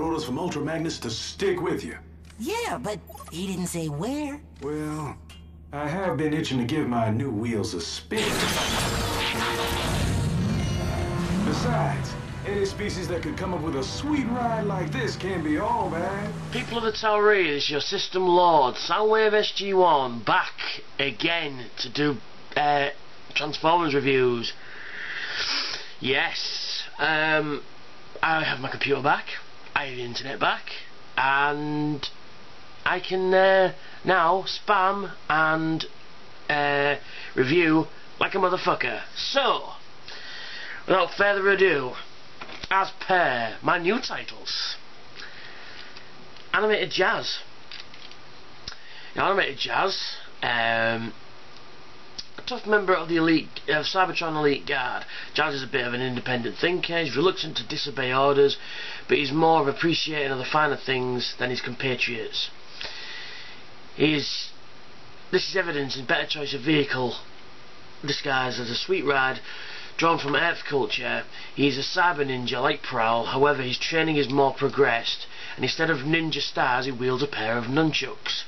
orders from Ultra Magnus to stick with you. Yeah, but he didn't say where. Well, I have been itching to give my new wheels a spin. Besides, any species that could come up with a sweet ride like this can't be all bad. People of the Taureas, your system lord, Soundwave SG1, back again to do Transformers reviews. Yes, I have my computer back, I have the internet back, and I can now spam and review like a motherfucker. So, without further ado, as per my new titles, Animated Jazz. Now, Animated Jazz, a tough member of the Cybertron Elite Guard. Jazz is a bit of an independent thinker. He's reluctant to disobey orders, but he's more of appreciating of the finer things than his compatriots. This is evidence in better choice of vehicle disguised as a sweet ride drawn from Earth culture. He is a cyber ninja like Prowl, however his training is more progressed, and instead of ninja stars he wields a pair of nunchucks.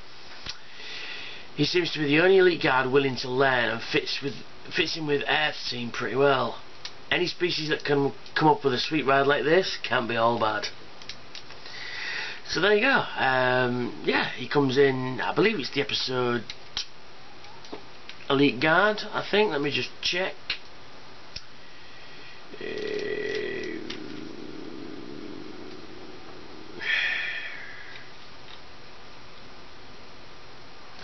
He seems to be the only elite guard willing to learn, and fits in with Earth's team pretty well. Any species that can come up with a sweet ride like this can't be all bad. So there you go. Yeah, he comes in, I believe it's the episode Elite Guard, I think. Let me just check.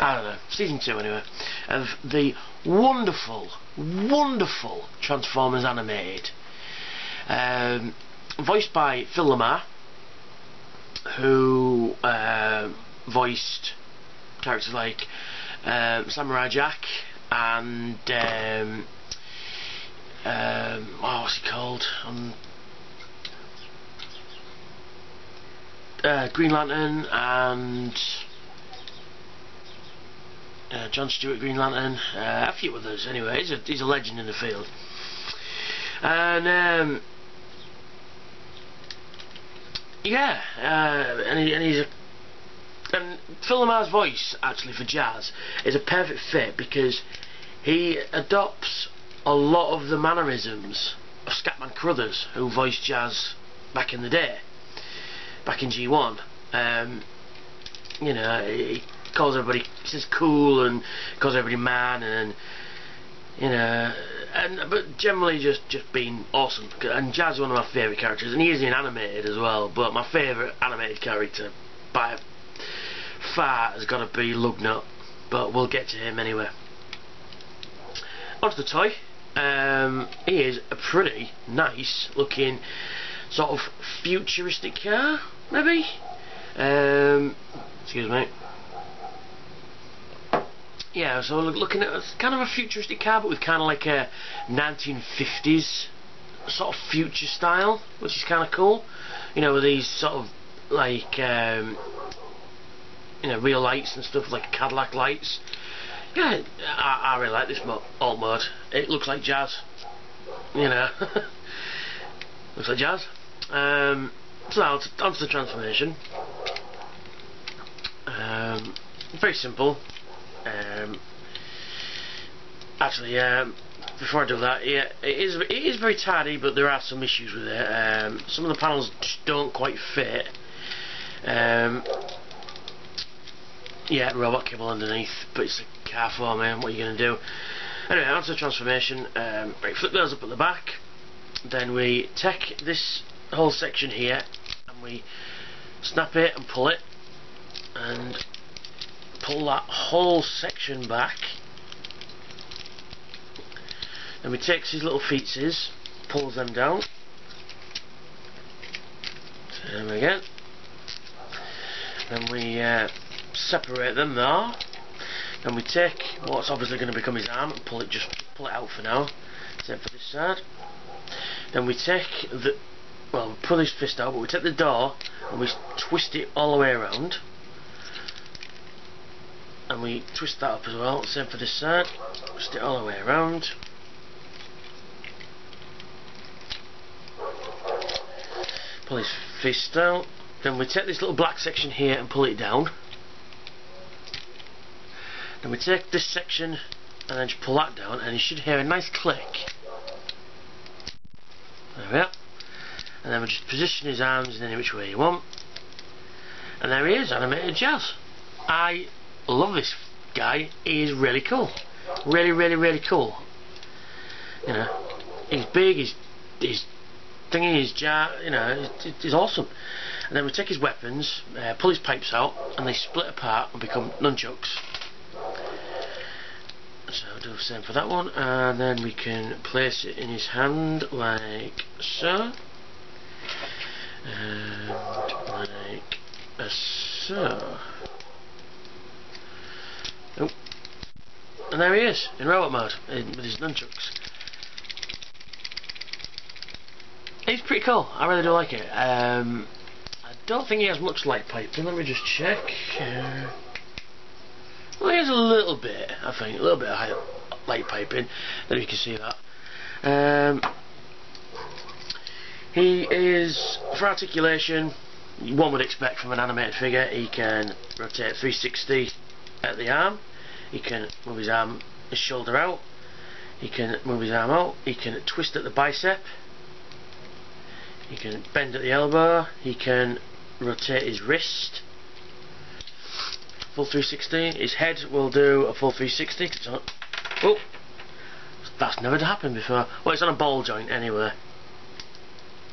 I don't know, season 2 anyway, of the wonderful, wonderful Transformers animated, voiced by Phil Lamar, who voiced characters like Samurai Jack and what's he called? Green Lantern and John Stewart Green Lantern, a few others. Anyway, he's a legend in the field. And yeah, and Phil Lamar's voice actually for Jazz is a perfect fit because he adopts a lot of the mannerisms of Scatman Crothers, who voiced Jazz back in the day, back in G1. You know, he calls everybody, says cool, and calls everybody man, and you know, but generally just being awesome. And Jazz is one of my favourite characters, and he is in animated as well. But my favourite animated character by far has got to be Lugnut, but we'll get to him anyway. Onto the toy. He is a pretty nice looking sort of futuristic car, maybe. Excuse me. Yeah, so looking at kind of a futuristic car, but with kind of like a 1950s sort of future style, which is kind of cool. You know, with these sort of like you know, real lights and stuff, like Cadillac lights. Yeah, I really like this alt mode. It looks like Jazz, you know. Looks like Jazz. So onto the transformation. Very simple. Actually, before I do that, yeah, it is very tidy, but there are some issues with it. Some of the panels just don't quite fit. Yeah, robot cable underneath, but it's a car for me. What are you going to do? Anyway, onto the transformation. Right, flip those up at the back. Then we take this whole section here and we snap it and pull it, and pull that whole section back. Then we take these little feetses, pulls them down. So there we go. Then we separate them there. Then we take what's obviously going to become his arm and pull it out for now. Same for this side. Then we take the, well, we pull his fist out, but we take the door and we twist it all the way around. And we twist that up as well. Same for this side. Twist it all the way around. Pull his fist out. Then we take this little black section here and pull it down. Then we take this section and then just pull that down, and you should hear a nice click. There we are. And then we just position his arms in any which way you want. And there he is, Animated Jazz. I love this guy. He is really cool. Really, really, really cool. You know, he's big, he's thingy, his jar, you know, he's awesome. And then we take his weapons, pull his pipes out, and they split apart and become nunchucks. So I'll do the same for that one, and then we can place it in his hand like so, and like so. Oh. And there he is, in robot mode, with his nunchucks. He's pretty cool, I really do like it. I don't think he has much light piping, let me just check. Well, he has a little bit, I think, a little bit of light piping, then you can see that. He is, for articulation, one would expect from an animated figure. He can rotate 360 at the arm, he can move his shoulder out, he can move his arm out, he can twist at the bicep, he can bend at the elbow, he can rotate his wrist, full 360, his head will do a full 360, it's on, oh, that's never happened before, well it's on a ball joint anyway,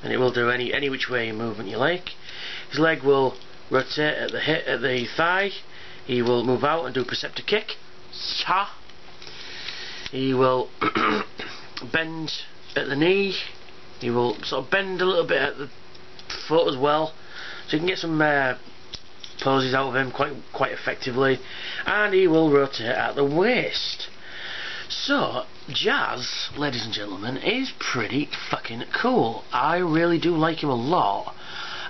and it will do any which way movement you like. His leg will rotate at the hip, at the thigh, he will move out and do a preceptor kick, he will bend at the knee, he will sort of bend a little bit at the foot as well, so you can get some poses out of him quite effectively, and he will rotate at the waist. So Jazz, ladies and gentlemen, is pretty fucking cool. I really do like him a lot.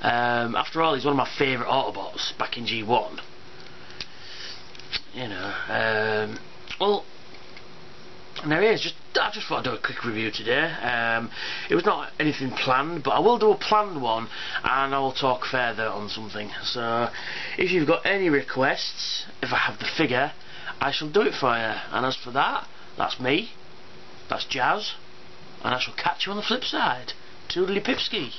After all, he's one of my favourite Autobots back in G1. You know, well, and there he is. I just thought I'd do a quick review today. It was not anything planned, but I will do a planned one, and I will talk further on something. So, if you've got any requests, if I have the figure, I shall do it for you. And as for that, that's me, that's Jazz, and I shall catch you on the flip side. Toodly pipski.